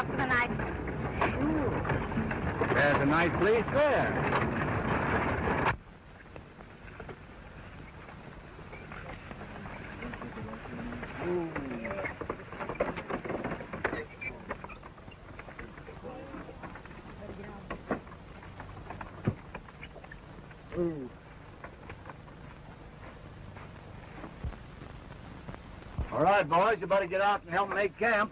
out for the night? Sure. There's a nice place there. All right, boys, you better get out and help make camp.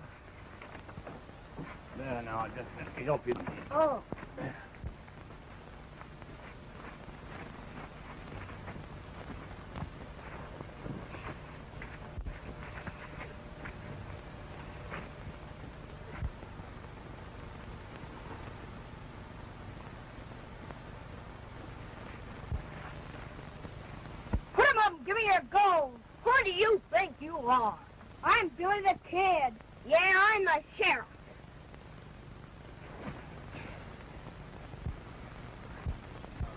There, now, just let me help you. Oh. Put 'em up and give me your gold. Who do you think you are? I'm Billy the Kid. Yeah, I'm the sheriff.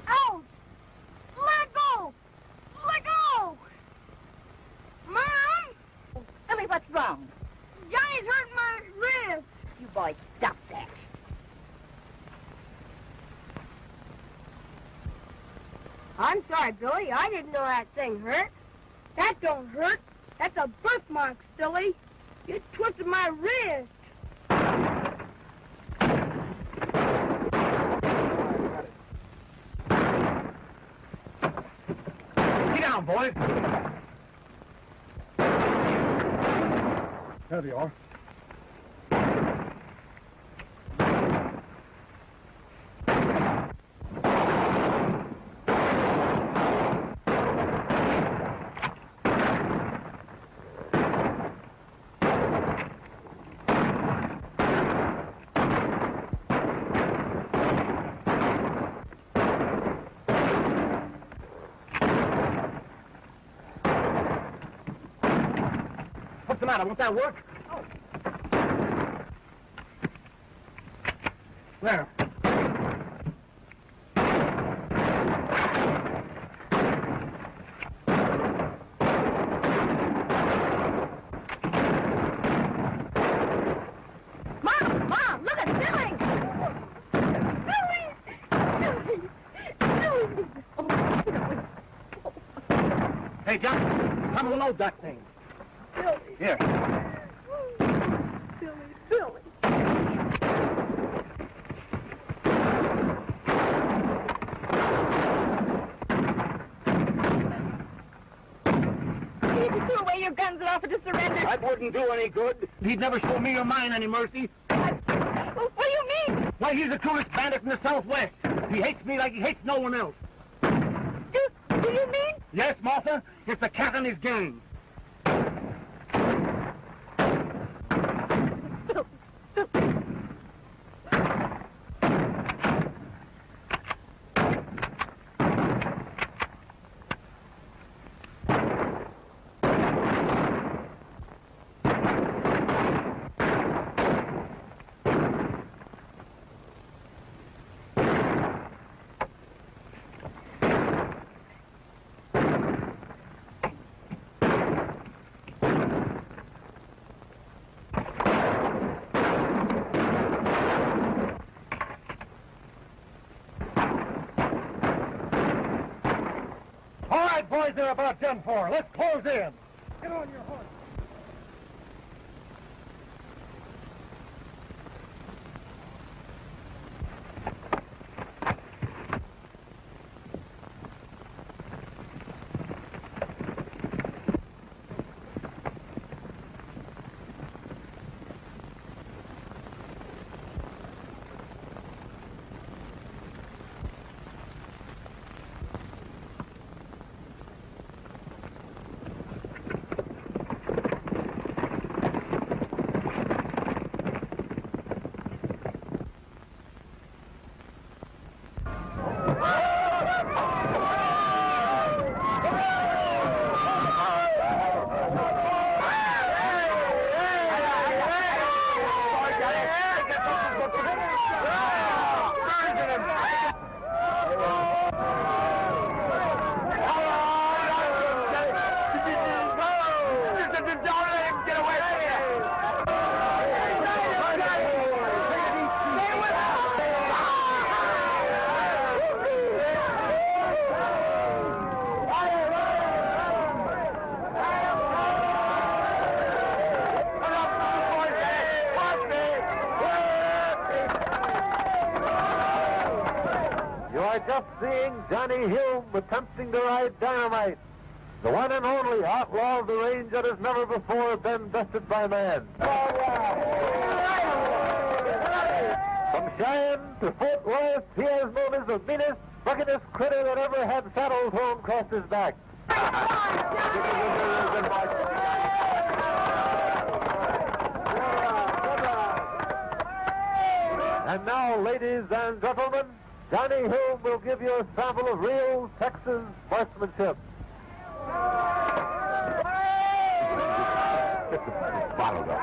Ouch! Let go! Let go! Mom! Tell me what's wrong. Johnny's hurting my wrist. You boys, stop that. I'm sorry, Billy. I didn't know that thing hurt. That don't hurt. That's a birthmark, silly. You twisted my wrist. Get down, boys. There they are. What's the matter? Won't that work? Oh. There. Mom, look at Billy! Hey, John, come and load that thing. Billy. Here. Billy. You threw away your guns and offered to surrender. That wouldn't do any good. He'd never show me or mine any mercy. What do you mean? Why, he's the coolest bandit in the Southwest. He hates me like he hates no one else. Do you mean? Yes, Martha, it's the cat and his gang. Boys, they're about done for. Let's close in. Get on your horse. just seeing Johnny Hume attempting to ride dynamite. The one and only outlaw of the range that has never before been bested by man. From Cheyenne to Fort Worth, he is known as the meanest, buckinest critter that ever had saddle thrown across his back. And now, ladies and gentlemen, Johnny Hume will give you a sample of real Texas marksmanship. Bottled up.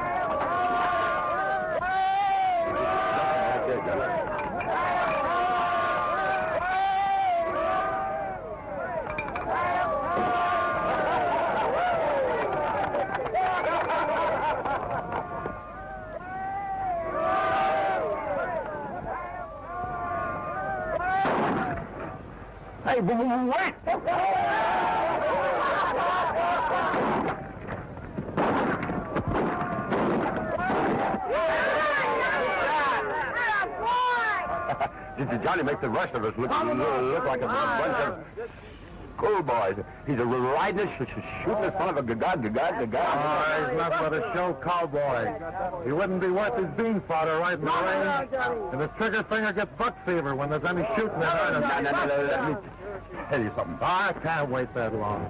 Hey, wait! Did Johnny make the rest of us look like a bunch of schoolboys? He's a riding us, shooting us fun of a god. Oh, he's not but a show cowboy. He wouldn't be worth his bean fodder right in the range. And his trigger finger gets buck fever when there's any shooting in it. No, let me tell you something. I can't wait that long.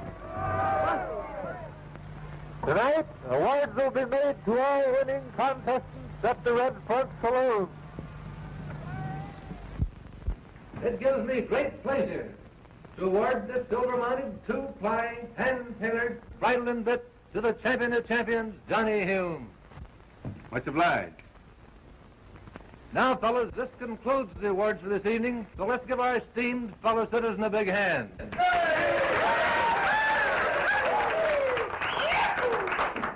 Tonight, awards will be made to all winning contestants at the Red Front Saloon. It gives me great pleasure to award this silver-mounted, two-ply, hand-tailored bridle and bit to the champion of champions, Johnny Hume. Much obliged. Now, fellas, this concludes the awards for this evening, so let's give our esteemed fellow citizen a big hand.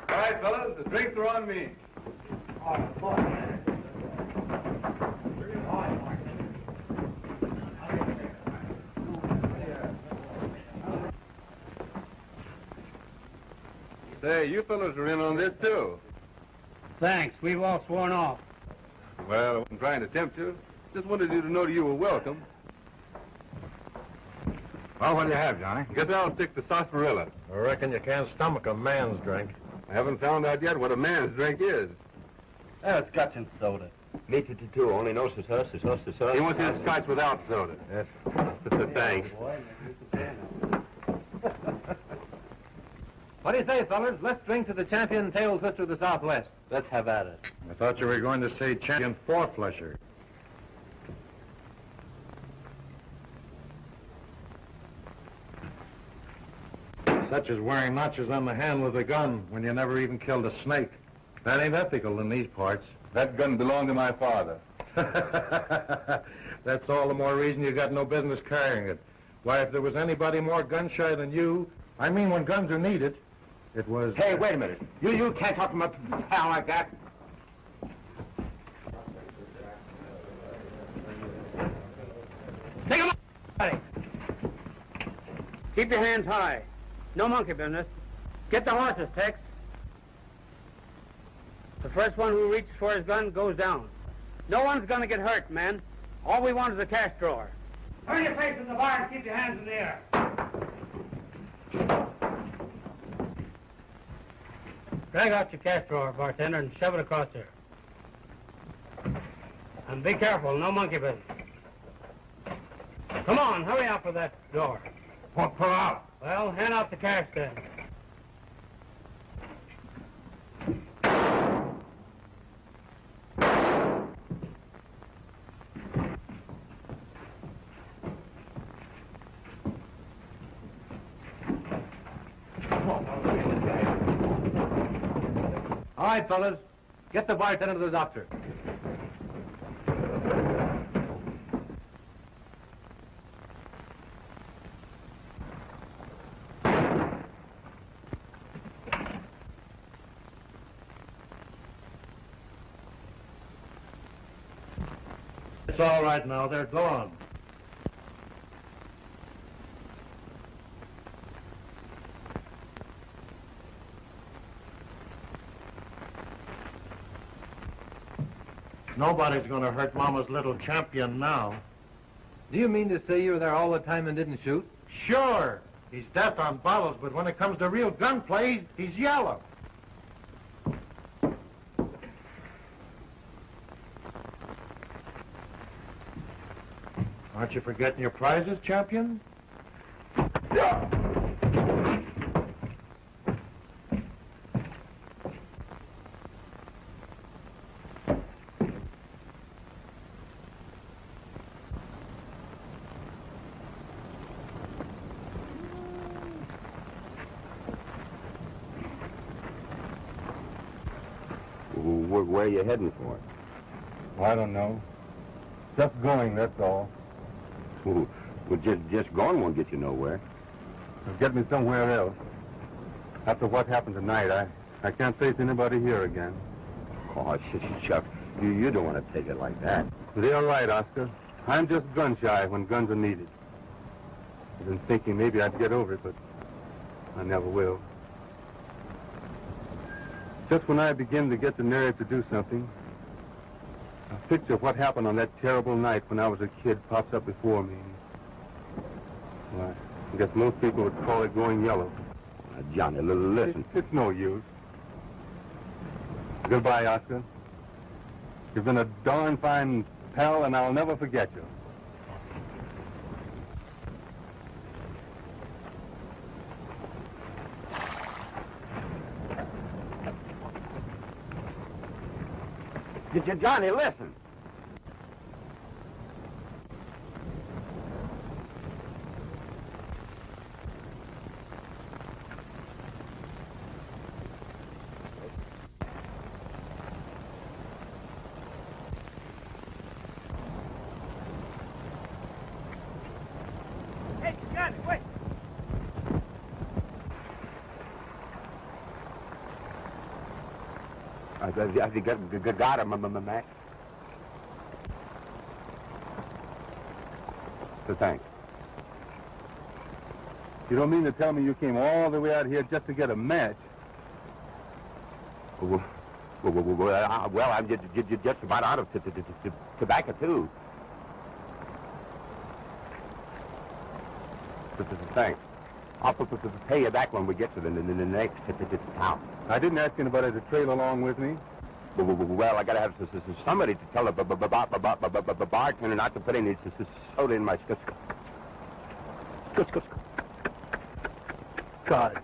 All right, fellas, the drinks are on me. Say, you fellas are in on this, too. Thanks. We've all sworn off. Well, I wasn't trying to tempt you. Just wanted you to know that you were welcome. Well, what do you have, Johnny? Guess I'll stick to sarsaparilla. I reckon you can't stomach a man's drink. I haven't found out yet what a man's drink is. Oh, scotch and soda. Me too, only no sauce. He wants his scotch without soda. Yes. Thanks. What do you say, fellas? Let's drink to the champion tail twister of the Southwest. Let's have at it. I thought you were going to say champion four-flesher. Such as wearing notches on the handle of the gun when you never even killed a snake. That ain't ethical in these parts. That gun belonged to my father. That's all the more reason you got no business carrying it. Why, if there was anybody more gun-shy than you, I mean when guns are needed, it was... Hey, wait a minute. You can't talk to my pal like that. Take him up, buddy. Keep your hands high. No monkey business. Get the horses, Tex. The first one who reaches for his gun goes down. No one's going to get hurt, men. All we want is a cash drawer. Turn your face in the bar and keep your hands in the air. Drag out your cash drawer, bartender, and shove it across there. And be careful, no monkey business. Come on, hurry up with that door. Pull out. Well, hand out the cash then. All right, fellas. Get the bartender to the doctor. It's all right now. They're gone. Nobody's going to hurt Mama's little champion now. Do you mean to say you were there all the time and didn't shoot? Sure. He's death on bottles, but when it comes to real gunplay, he's yellow. Aren't you forgetting your prizes, champion? Where are you heading for? Well, I don't know. Just going, that's all. Well, just going won't get you nowhere. It'll get me somewhere else. After what happened tonight, I can't face anybody here again. Oh, Chuck, you don't want to take it like that. They're all right, Oscar. I'm just gun-shy when guns are needed. I've been thinking maybe I'd get over it, but I never will. Just when I begin to get the nerve to do something, a picture of what happened on that terrible night when I was a kid pops up before me. Well, I guess most people would call it going yellow. Johnny, listen. It's no use. Goodbye, Oscar. You've been a darn fine pal, and I'll never forget you. Johnny, listen. Hey, Johnny, wait. I think I got him, Mack. So thanks. You don't mean to tell me you came all the way out here just to get a match? Well, I'm just about out of tobacco, too. Thanks. I'll pay you back when we get to the next town. I didn't ask anybody to trail along with me. Well, I gotta have somebody to tell the bartender not to put any soda in my Scotch.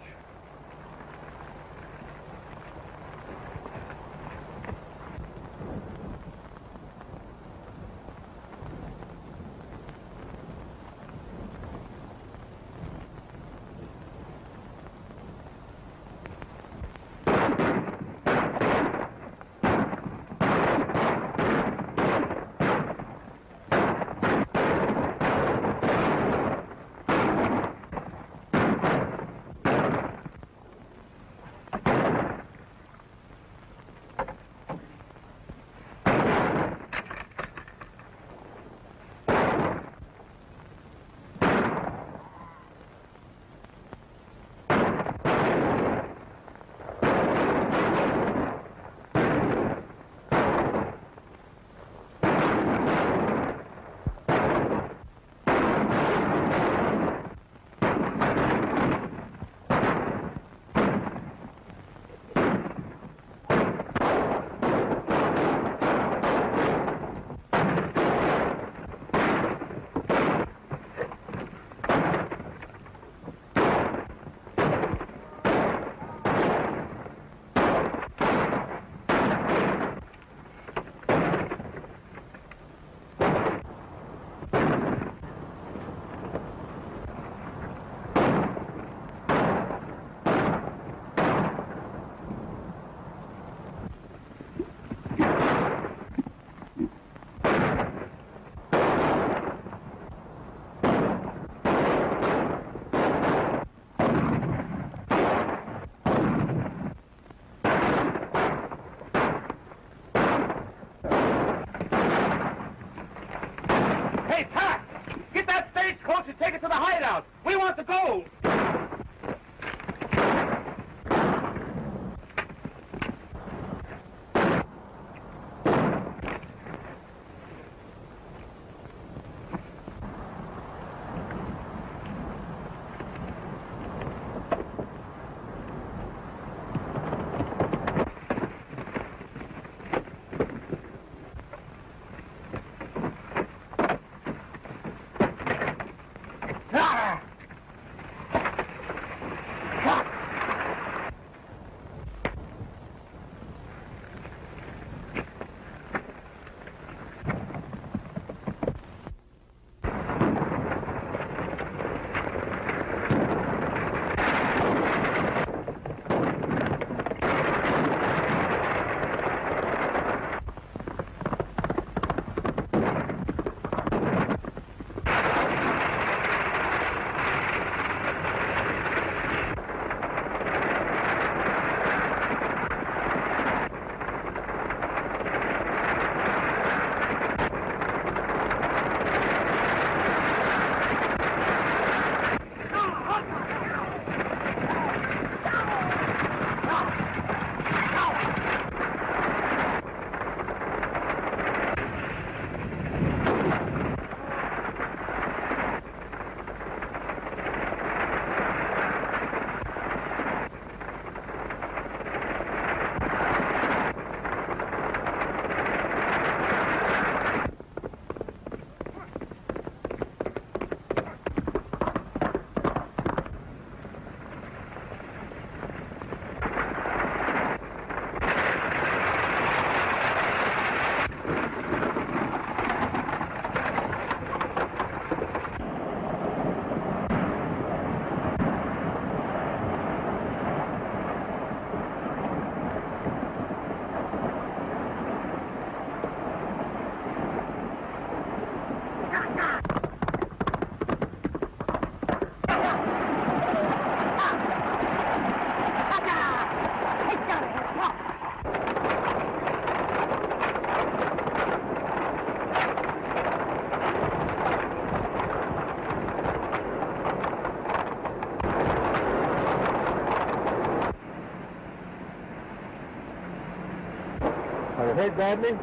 Hurt badly?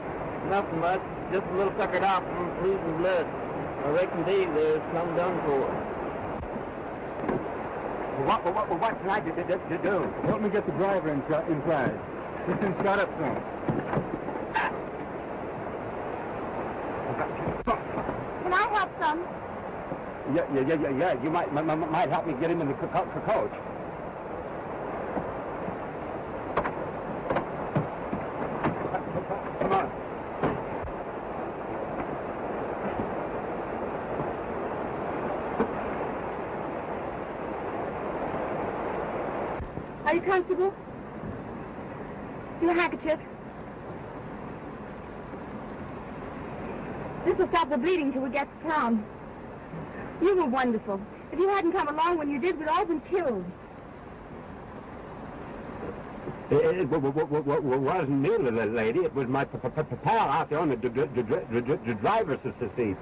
Nothing much. Just a little suckered out from losing blood. I reckon Dave there's some done for. What can I do? Help me get the driver inside. He's been shot up some. Can I help some? Yeah. You might help me get him in the coach. Come on. Are you comfortable? Your handkerchief. This will stop the bleeding till we get to town. You were wonderful. If you hadn't come along when you did, we'd all been killed. It wasn't me, lady. It was my pal out there on the driver's seat.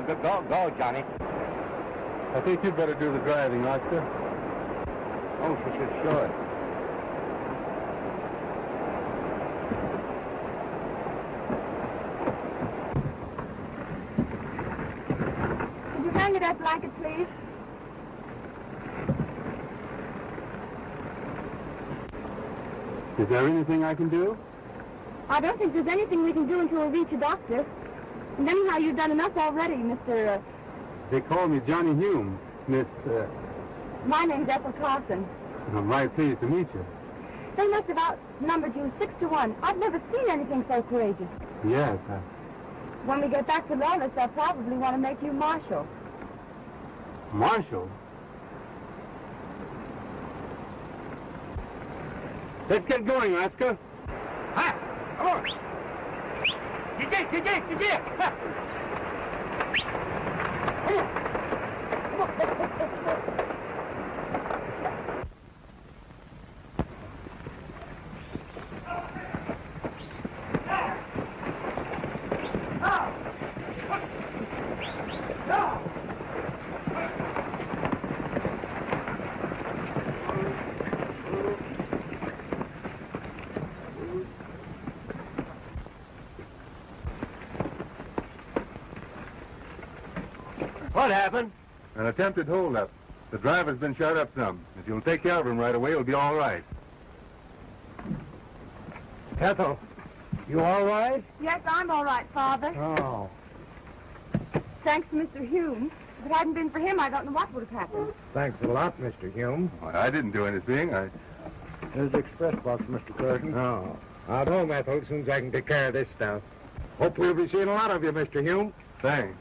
Let's go, Johnny. I think you'd better do the driving, Oscar. Oh, sure. Could you hang me that blanket, please? Is there anything I can do? I don't think there's anything we can do until we reach a doctor. And anyhow, you've done enough already, Mr. They call me Johnny Hume, Miss, My name's Ethel Carson. I'm right pleased to meet you. They must have outnumbered you 6-1. I've never seen anything so courageous. Yes, When we get back to Lawless, they'll probably want to make you marshal. Marshal? Let's get going, Oscar. Hi, come on. You did. What happened? An attempted holdup. The driver's been shot up some. If you'll take care of him right away, it'll be all right. Ethel, you all right? Yes, I'm all right, Father. Oh. Thanks to Mr. Hume. If it hadn't been for him, I don't know what would have happened. Thanks a lot, Mr. Hume. Well, I didn't do anything. Here's the express box, Mr. Carson. Oh. I'll go, Ethel, as soon as I can take care of this stuff. Hope we'll be seeing a lot of you, Mr. Hume. Thanks.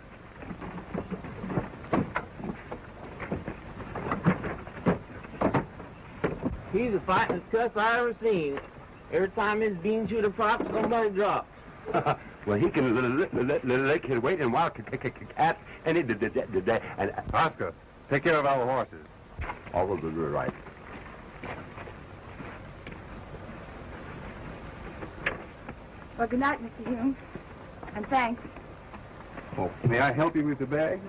He's the finest cuss I ever seen. Every time his bean shooter pops, somebody drops. Well, he can lick his weight in wild cats any day. And Oscar, take care of our horses. all will be right. Well, good night, Mr. Hume. And thanks. Oh, may I help you with the bag?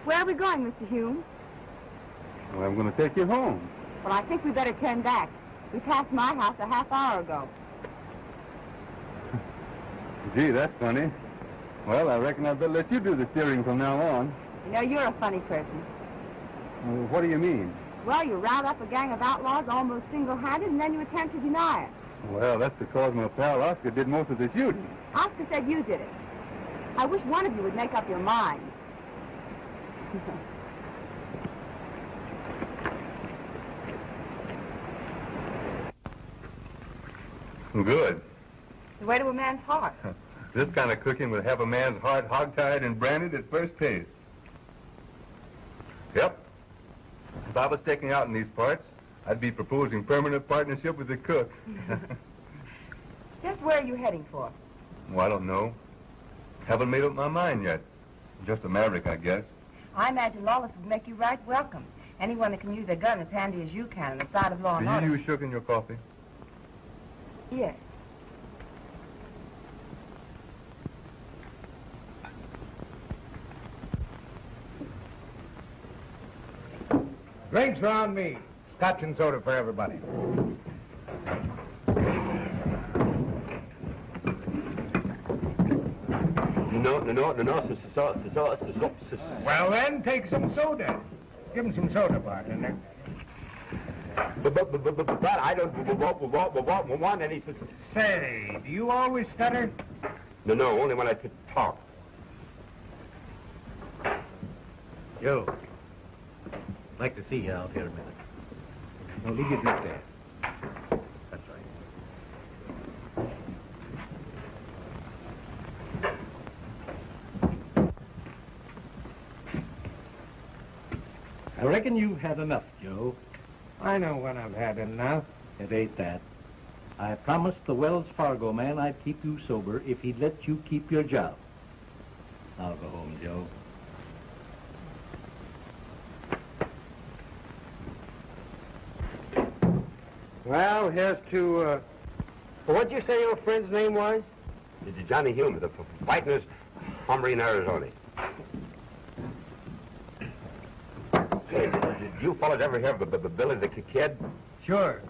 Where are we going, Mr. Hume? Well, I'm going to take you home. Well, I think we better turn back. We passed my house a half hour ago. Gee, that's funny. Well, I reckon I'd better let you do the steering from now on. You know, you're a funny person. Well, what do you mean? Well, you round up a gang of outlaws almost single-handed, and then you attempt to deny it. Well, that's because my pal Oscar did most of the shooting. Oscar said you did it. I wish one of you would make up your mind. Good. the way to a man's heart. This kind of cooking would have a man's heart hog-tied and branded at first taste. Yep. If I was taking out in these parts, I'd be proposing permanent partnership with the cook. Just where are you heading for? Well, I don't know. Haven't made up my mind yet. Just a maverick, I guess. I imagine Lawless would make you right welcome. Anyone that can use a gun as handy as you can on the side of law and order. Do you use sugar in your coffee? Yes. Drinks are on me. Scotch and soda for everybody. No. Well, then, take some soda. Give him some soda, bartender. But I don't want any... Say, do you always stutter? No, only when I talk. You. Like to see you out here a minute. No, leave your drink there. That's right. I reckon you've had enough, Joe. I know when I've had enough. It ain't that. I promised the Wells Fargo man I'd keep you sober if he'd let you keep your job. I'll go home, Joe. Well, here's to, what'd you say your friend's name was? Johnny Hume, the fightingest hombre in Arizona. Hey, did you fellas ever hear of Billie the Kid? Sure.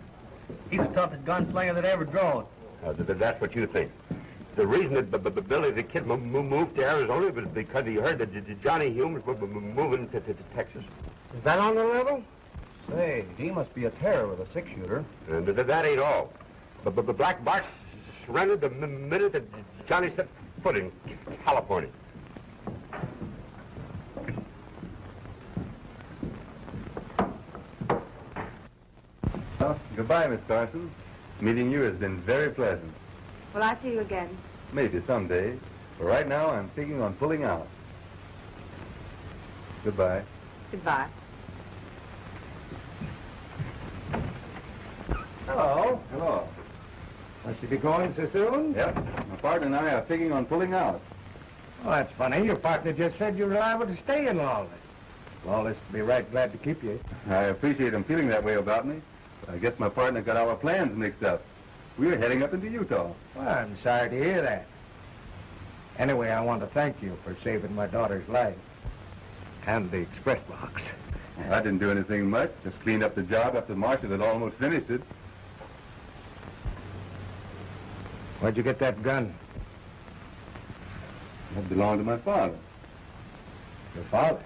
He's the toughest gunslinger that ever drove. That's what you think. The reason that Billie the Kid moved to Arizona was because he heard that Johnny Hume was moving to Texas. Is that on the level? Say, he must be a terror with a six-shooter. And that ain't all. But the Black Box surrendered the minute that Johnny set foot in California. Well, goodbye, Miss Carson. Meeting you has been very pleasant. Will I see you again? Maybe someday. But right now, I'm thinking on pulling out. Goodbye. Goodbye. Hello. Hello. Must you be going so soon? Yep. My partner and I are thinking on pulling out. Well, that's funny. Your partner just said you were liable to stay in Lawless. Lawless will be right glad to keep you. I appreciate him feeling that way about me. But I guess my partner got our plans mixed up. We were heading up into Utah. Well, I'm sorry to hear that. Anyway, I want to thank you for saving my daughter's life. And the express box. I didn't do anything much. Just cleaned up the job after Marshall had almost finished it. Where'd you get that gun? It belonged to my father. Your father?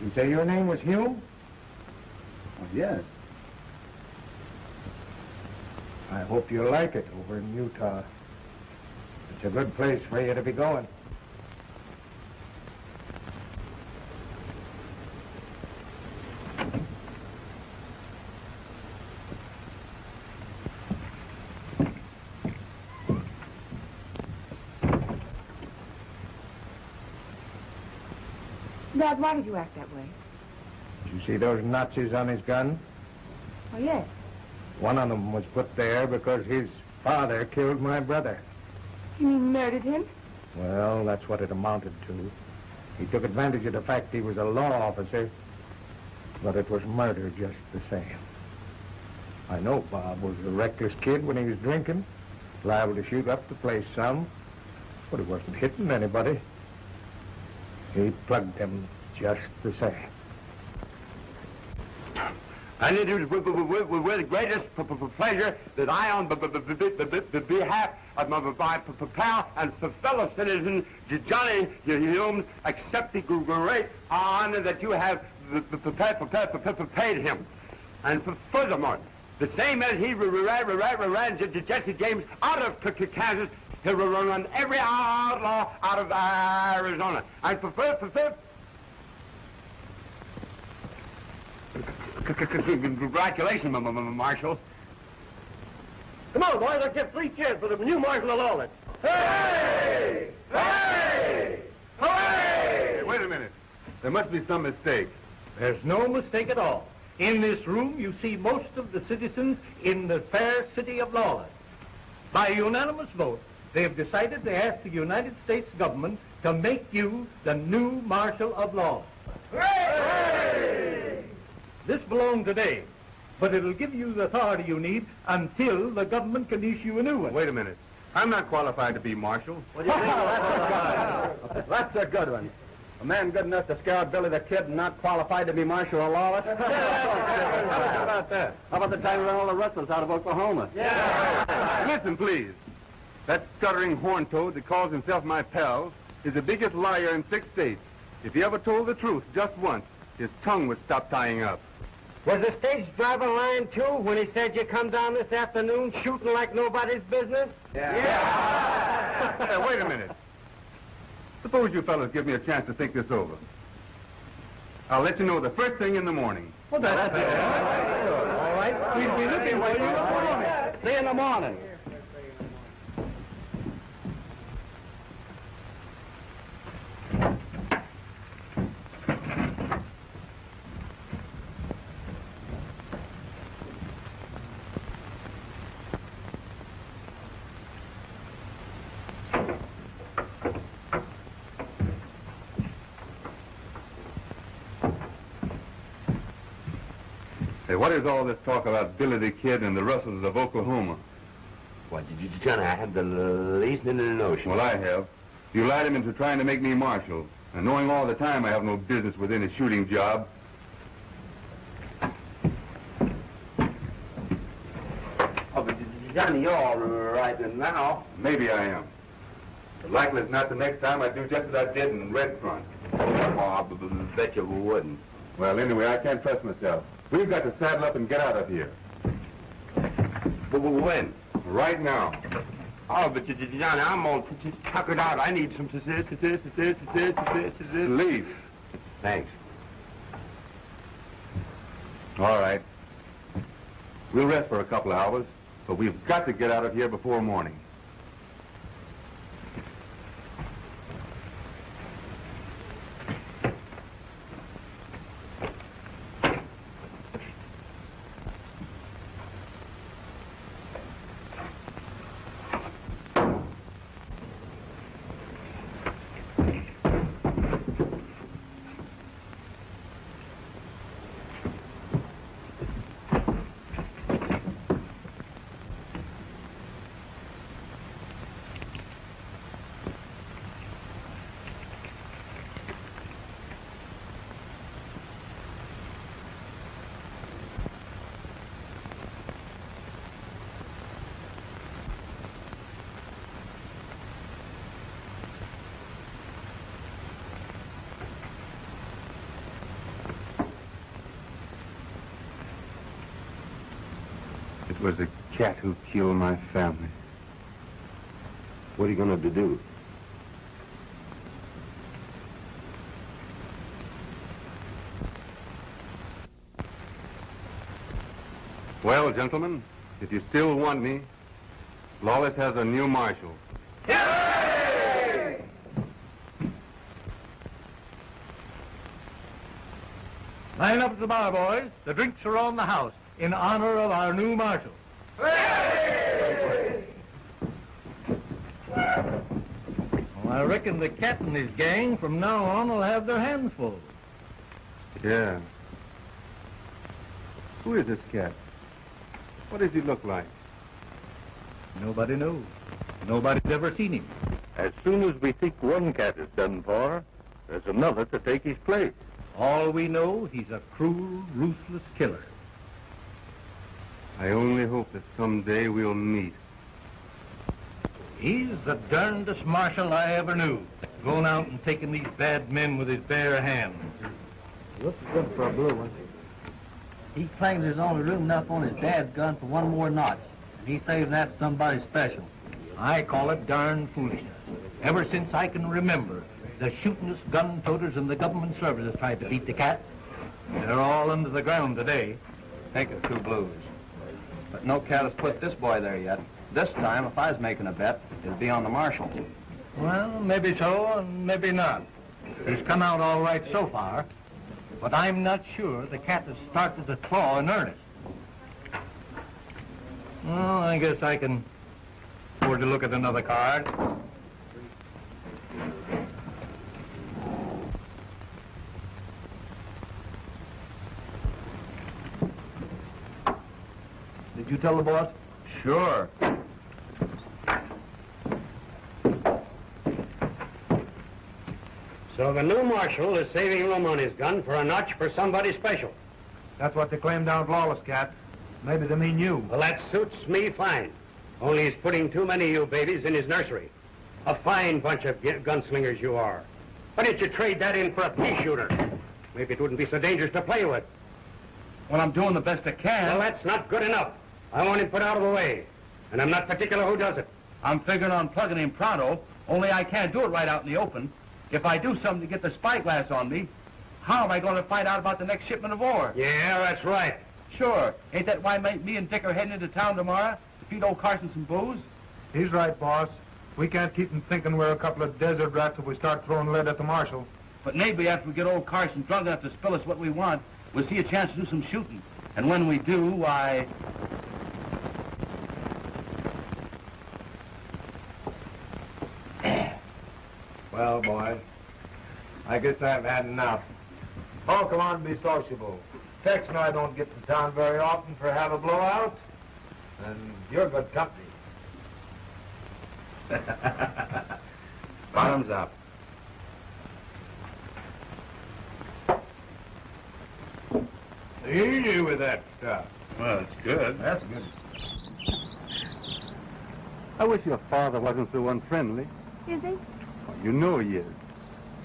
You say your name was Hume? Oh, yes. I hope you like it over in Utah. It's a good place for you to be going. Dad, why did you act that way? Did you see those notches on his gun? Oh, yes. One of them was put there because his father killed my brother. You mean murdered him? Well, that's what it amounted to. He took advantage of the fact he was a law officer, but it was murder just the same. I know Bob was a reckless kid when he was drinking, liable to shoot up the place some, but he wasn't hitting anybody. He plugged him just the same. And it is with the greatest pleasure that I, on behalf of my pal and fellow citizen Johnny Hume, accept the great honor that you have paid him. And furthermore, the same as he ran Jesse James out of Kansas, he'll run every outlaw out of Arizona. And congratulations, Marshal. Come on, boys, let's get 3 cheers for the new Marshal of Lawless. Hey! Hey! Hooray! Wait a minute. There must be some mistake. There's no mistake at all. In this room, you see most of the citizens in the fair city of Lawless. By unanimous vote, they have decided to ask the United States government to make you the new Marshal of Lawless. Hooray! This belongs today, but it'll give you the authority you need until the government can issue a new one. Wait a minute. I'm not qualified to be marshal. What do you think? That's a good one. A man good enough to scare out Billy the Kid and not qualified to be Marshal of Lawless? How about that? How about the time we ran all the rustlers out of Oklahoma? Listen, please. That stuttering horn-toad that calls himself my pal is the biggest liar in 6 states. If he ever told the truth just once, his tongue would stop tying up. Was the stage driver lying, too, when he said you come down this afternoon shooting like nobody's business? Hey, wait a minute. Suppose you fellas give me a chance to think this over. I'll let you know the first thing in the morning. Well, that's it. All right. We'll be looking for you. See you in the morning. Hey, what is all this talk about Billy the Kid and the rustlers of Oklahoma? What, Johnny, I have the least notion. Well, I have. You lied him into trying to make me marshal, and knowing all the time I have no business within a shooting job. Oh, but Johnny, you're all right now. Maybe I am. But likely it's not the next time I do just as I did in Red Front. Oh, I bet you wouldn't. Well, anyway, I can't trust myself. We've got to saddle up and get out of here. But when? Right now. Oh, but Johnny, I'm all tuckered out. I need some Leave. Thanks. All right. We'll rest for a couple of hours, but we've got to get out of here before morning. It was a cat who killed my family. What are you going to do? Well, gentlemen, if you still want me, Lawless has a new marshal. Yay! Line up at the bar, boys. The drinks are on the house in honor of our new marshal. Hooray! Well, I reckon the cat and his gang from now on will have their hands full. Yeah. Who is this cat? What does he look like? Nobody knows. Nobody's ever seen him. As soon as we think one cat is done for, there's another to take his place. All we know, he's a cruel, ruthless killer. I only hope that someday we'll meet. He's the darndest marshal I ever knew, going out and taking these bad men with his bare hands. Looks good for a blue one. He claims there's only room enough on his dad's gun for one more notch, and he saves that to somebody special. I call it darn foolishness. Ever since I can remember, the shootingest gun-toters in the government service have tried to beat the cat. They're all under the ground today. Take us 2 blues. But no cat has put this boy there yet. This time, if I was making a bet, it'd be on the marshal. Well, maybe so, and maybe not. He's come out all right so far, but I'm not sure the cat has started to claw in earnest. Well, I guess I can afford to look at another card. Did you tell the boss? Sure. So the new marshal is saving room on his gun for a notch for somebody special. That's what they claim down at Lawless, Cat. Maybe they mean you. Well, that suits me fine. Only he's putting too many of you babies in his nursery. A fine bunch of gunslingers you are. Why didn't you trade that in for a pea shooter? Maybe it wouldn't be so dangerous to play with. Well, I'm doing the best I can. Well, that's not good enough. I want him put out of the way. And I'm not particular who does it. I'm figuring on plugging him pronto, only I can't do it right out in the open. If I do something to get the spyglass on me, how am I going to find out about the next shipment of ore? Yeah, that's right. Sure. Ain't that why me and Dick are heading into town tomorrow to feed old Carson some booze? He's right, boss. We can't keep him thinking we're a couple of desert rats if we start throwing lead at the marshal. But maybe after we get old Carson drunk enough to spill us what we want, we'll see a chance to do some shooting. And when we do, why... Well, boys, I guess I've had enough. Oh, come on, be sociable. Tex and I don't get to town very often for have a blowout, and you're good company. Bottoms up. Easy with that stuff. Well, it's good. That's good. I wish your father wasn't so unfriendly. Is he? Well, you know he is.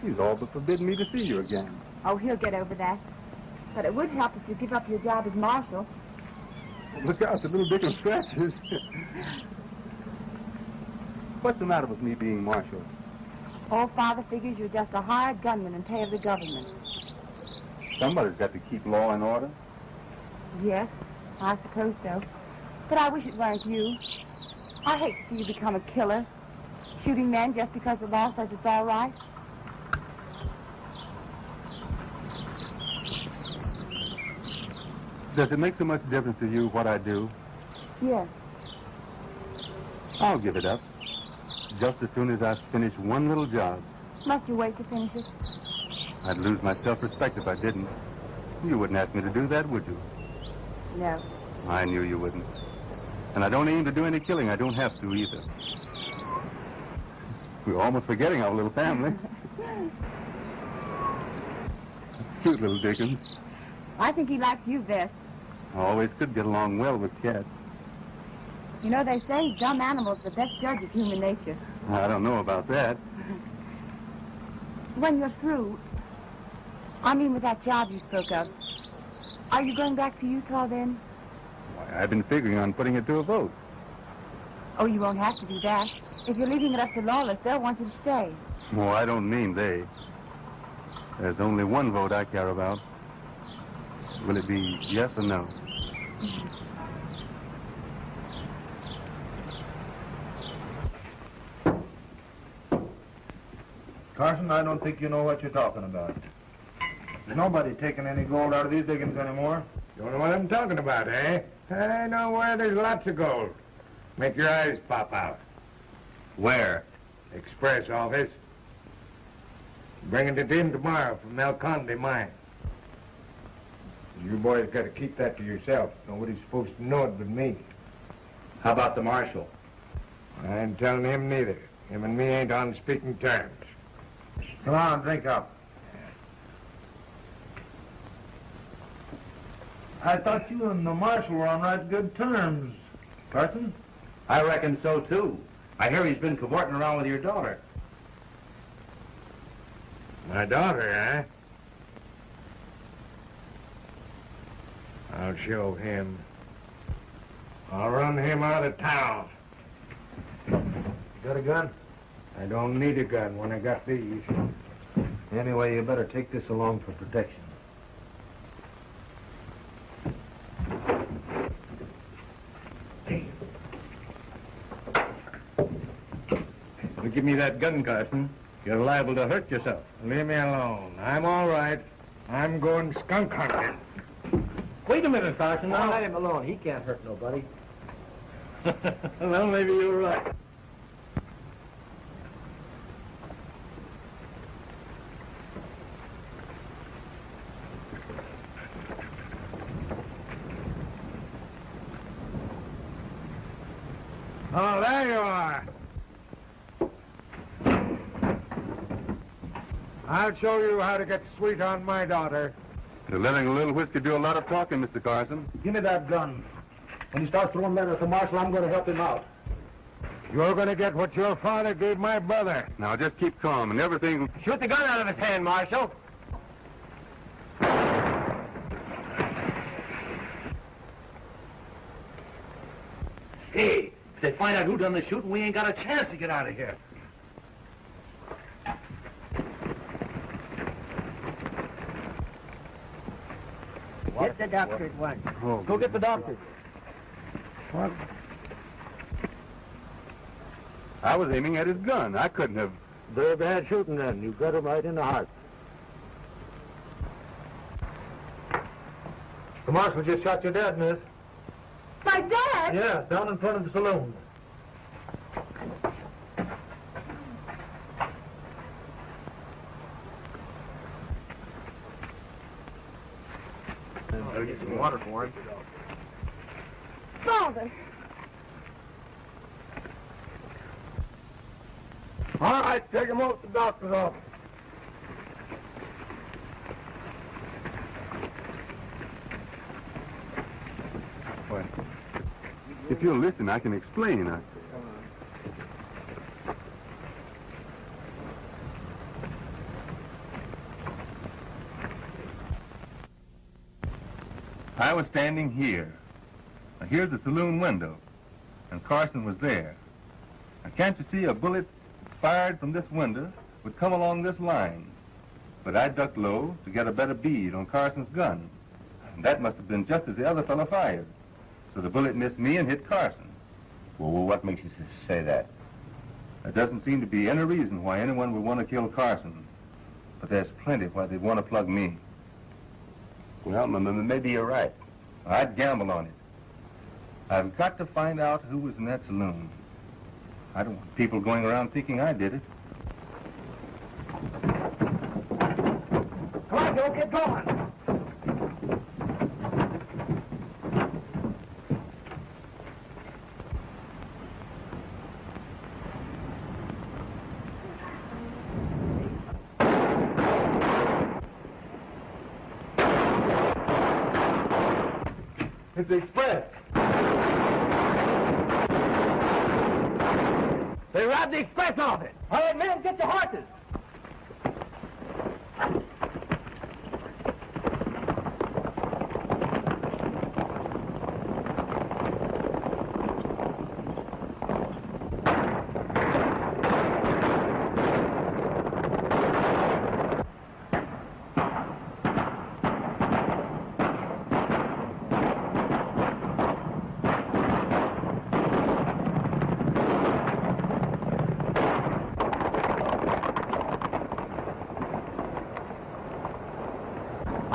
He's all but forbidden me to see you again. Oh, he'll get over that. But it would help if you give up your job as marshal. Look out, the little dick of scratches. What's the matter with me being marshal? Old father figures you're just a hired gunman in pay of the government. Somebody's got to keep law and order. Yes, I suppose so. But I wish it weren't you. I hate to see you become a killer, shooting men just because the law says it's all right. Does it make so much difference to you what I do? Yes. I'll give it up. Just as soon as I finish one little job. Must you wait to finish it? I'd lose my self-respect if I didn't. You wouldn't ask me to do that, would you? No. I knew you wouldn't. And I don't aim to do any killing. I don't have to either. We're almost forgetting our little family. Cute little Dickens. I think he likes you best. I always could get along well with cats. You know, they say dumb animals are the best judge of human nature. I don't know about that. When you're through, I mean with that job you spoke of, are you going back to Utah then? Why, I've been figuring on putting it to a vote. Oh, you won't have to do that. If you're leaving it up to Lawless, they'll want you to stay. Oh, I don't mean they. There's only one vote I care about. Will it be yes or no? Carson, I don't think you know what you're talking about. There's nobody taking any gold out of these diggings anymore. You know what I'm talking about, eh? I know where there's lots of gold. Make your eyes pop out. Where? Express office. Bringing it in tomorrow from Melconde mine. You boys got to keep that to yourself. Nobody's supposed to know it but me. How about the marshal? I ain't telling him neither. Him and me ain't on speaking terms. Come on, drink up. I thought you and the marshal were on right good terms, Carson. I reckon so, too. I hear he's been cavorting around with your daughter. My daughter, eh? I'll show him. I'll run him out of town. You got a gun? I don't need a gun when I got these. Anyway, you better take this along for protection. Give me that gun, Carson. You're liable to hurt yourself. Leave me alone. I'm all right. I'm going skunk hunting. Wait a minute, Carson. Now let him alone. He can't hurt nobody. Well, maybe you're right. Oh, there you are. I'll show you how to get sweet on my daughter. You're letting a little whiskey do a lot of talking, Mr. Carson. Give me that gun. When he starts throwing letters to Marshal, I'm going to help him out. You're going to get what your father gave my brother. Now, just keep calm and everything... Shoot the gun out of his hand, Marshal. Hey, if they find out who done the shooting, we ain't got a chance to get out of here. Get the doctor at once. Oh, Go get the doctor. What? I was aiming at his gun. I couldn't have... Very bad shooting then. You got him right in the heart. The marshal just shot your dad, miss. My dad? Yeah, down in front of the saloon. Better get some water for him. Father. All right, take him over to the doctor's office. What? If you'll listen, I can explain. I was standing here. Now, here's the saloon window, and Carson was there. Now, can't you see a bullet fired from this window would come along this line? But I ducked low to get a better bead on Carson's gun. And that must have been just as the other fellow fired. So the bullet missed me and hit Carson. Well, what makes you say that? There doesn't seem to be any reason why anyone would want to kill Carson. But there's plenty why they'd want to plug me. Well, maybe you're right. I'd gamble on it. I've got to find out who was in that saloon. I don't want people going around thinking I did it. Come on, Joe, get going. It's the express. They robbed the express office. All right, men, get your horses.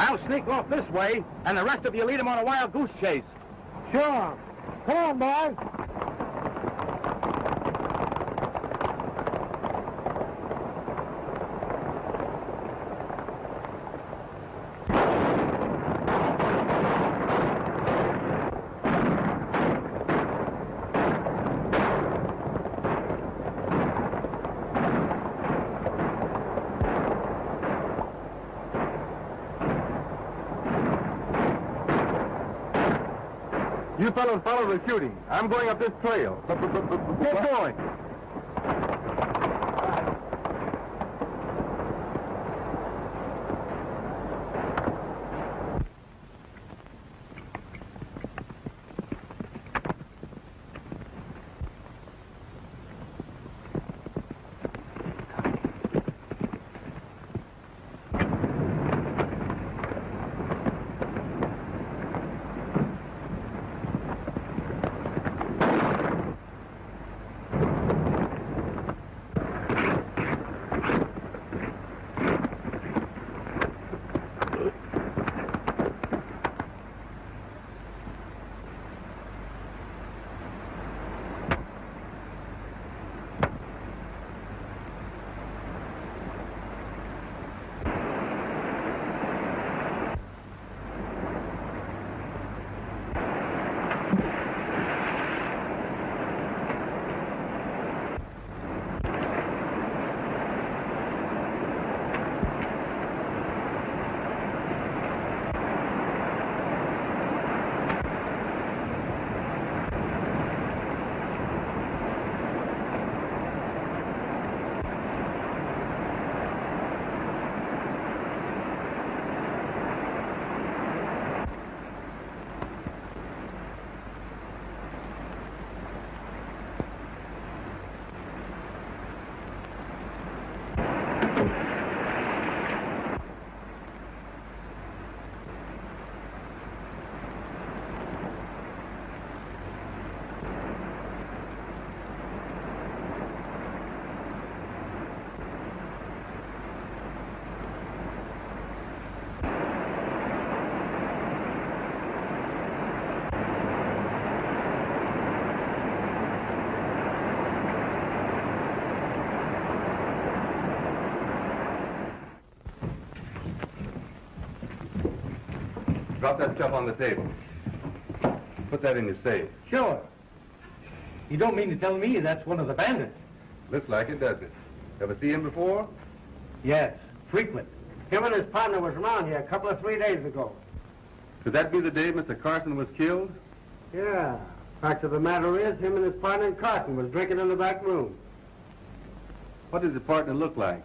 I'll sneak off this way, and the rest of you lead him on a wild goose chase. Sure. Come on, boys. You fellows follow the shooting. I'm going up this trail. Get going. Drop that stuff on the table. Put that in your safe. Sure. You don't mean to tell me that's one of the bandits? Looks like it, doesn't it? Ever see him before? Yes, frequent. Him and his partner was around here a couple of 3 days ago. Could that be the day Mr. Carson was killed? Yeah. Fact of the matter is, him and his partner and Carson was drinking in the back room. What does the partner look like?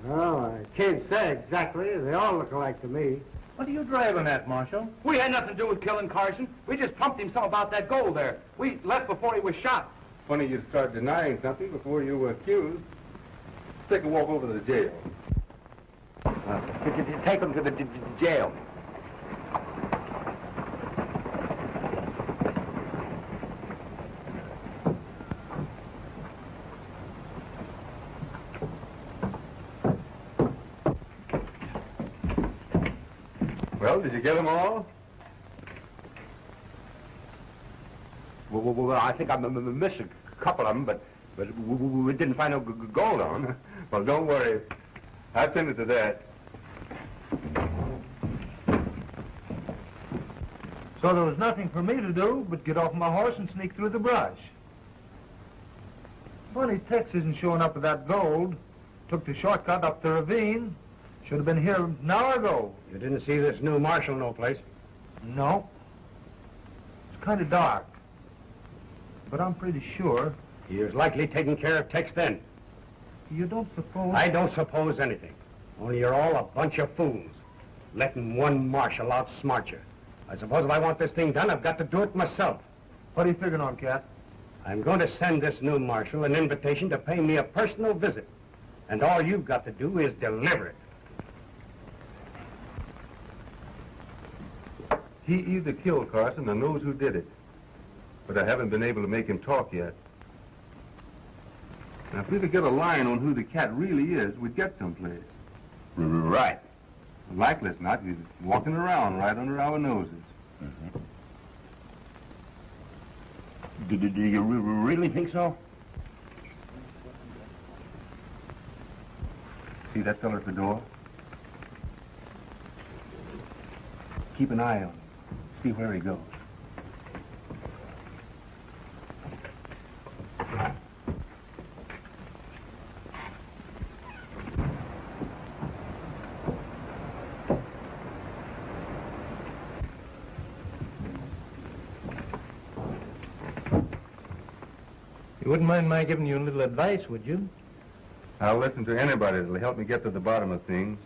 Oh, I can't say exactly. They all look alike to me. What are you driving at, Marshal? We had nothing to do with killing Carson. We just pumped him some about that gold there. We left before he was shot. Funny you start denying something before you were accused. Let's take a walk over to the jail. Take him to the jail. Well, did you get them all? Well, I think I missed a couple of them, but we didn't find no gold on them. Well, don't worry. I've tended to that. So there was nothing for me to do but get off my horse and sneak through the brush. Funny Tex isn't showing up with that gold. Took the shortcut up the ravine. Should have been here an hour ago. You didn't see this new marshal no place? No. It's kind of dark. But I'm pretty sure. He was likely taking care of Tex then. You don't suppose... I don't suppose anything. Only you're all a bunch of fools. Letting one marshal outsmart you. I suppose if I want this thing done, I've got to do it myself. What are you figuring on, Cat? I'm going to send this new marshal an invitation to pay me a personal visit. And all you've got to do is deliver it. He either killed Carson or knows who did it. But I haven't been able to make him talk yet. Now, if we could get a line on who the cat really is, we'd get someplace. Right. Likely as not, he's walking around right under our noses. Mm-hmm. Do you really think so? See that fellow at the door? Keep an eye on him. See where he goes. You wouldn't mind my giving you a little advice, would you? I'll listen to anybody that'll help me get to the bottom of things.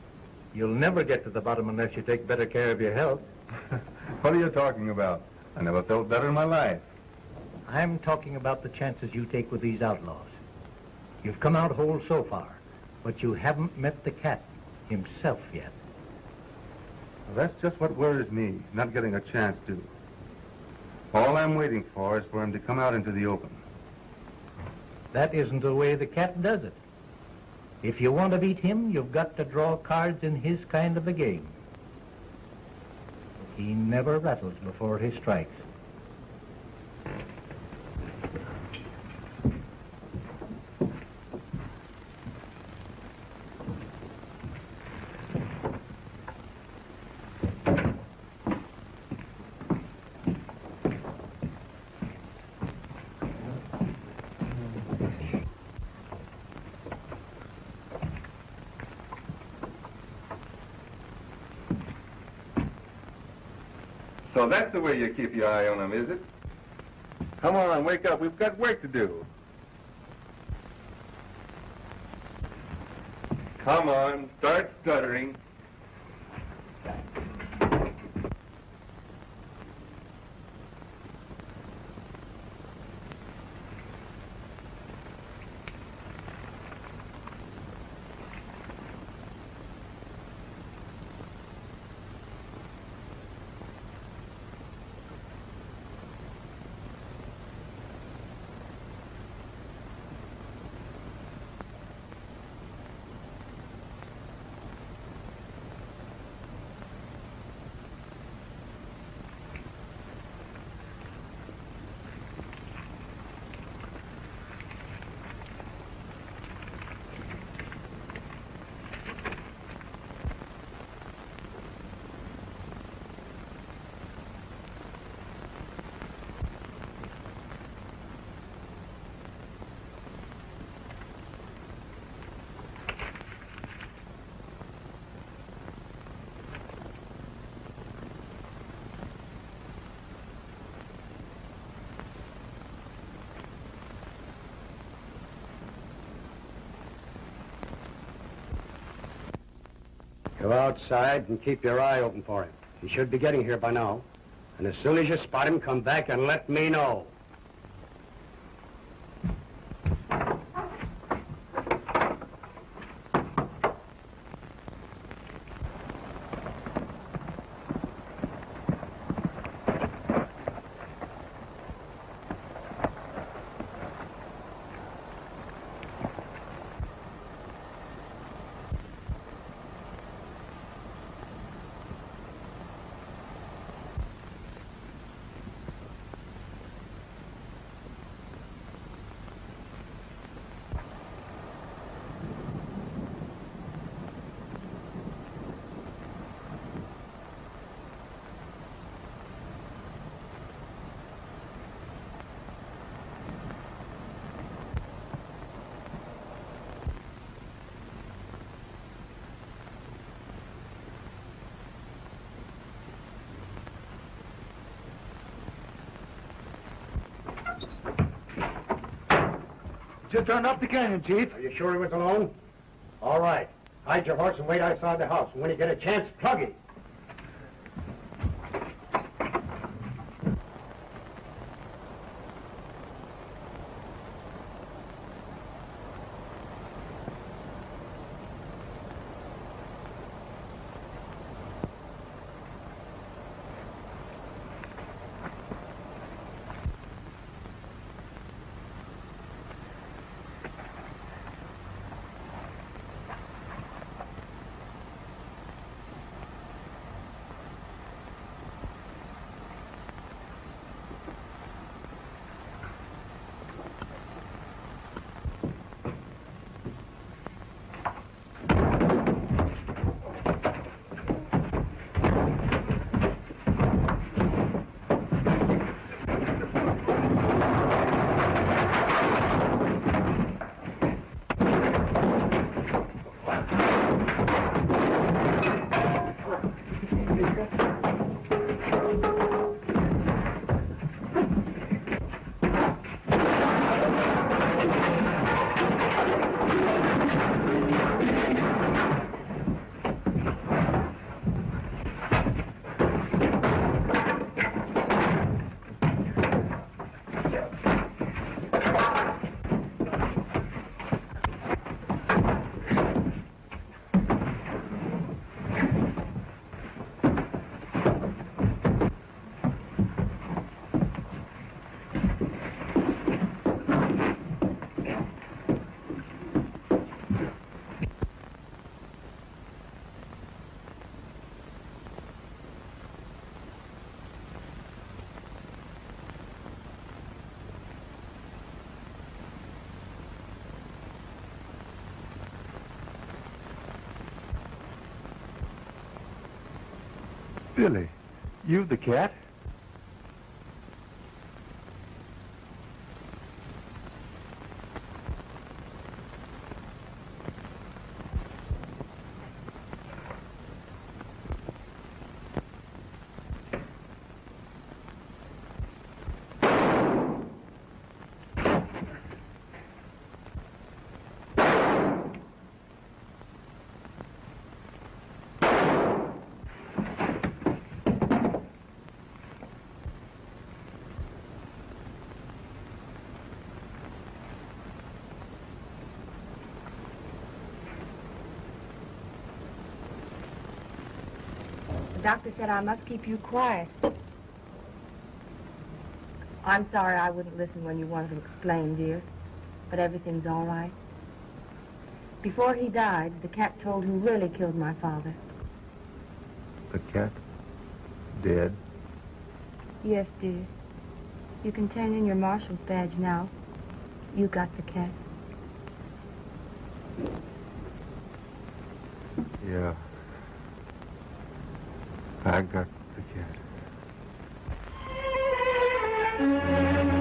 You'll never get to the bottom unless you take better care of your health. What are you talking about? I never felt better in my life. I'm talking about the chances you take with these outlaws. You've come out whole so far, but you haven't met the cat himself yet. Well, that's just what worries me, not getting a chance to. All I'm waiting for is for him to come out into the open. That isn't the way the cat does it. If you want to beat him, you've got to draw cards in his kind of a game. He never rattles before he strikes. So that's the way you keep your eye on him, is it? Come on, wake up. We've got work to do. Come on, start stuttering. Go outside and keep your eye open for him. He should be getting here by now. And as soon as you spot him, come back and let me know. Just turned up the canyon, Chief. Are you sure he was alone? All right. Hide your horse and wait outside the house. And when you get a chance, plug him. Billie, you the cat? The doctor said I must keep you quiet. I'm sorry I wouldn't listen when you wanted to explain, dear. But everything's all right. Before he died, the cat told who really killed my father. The cat? Dead? Yes, dear. You can turn in your marshal's badge now. You got the cat. Yeah. I got the cat.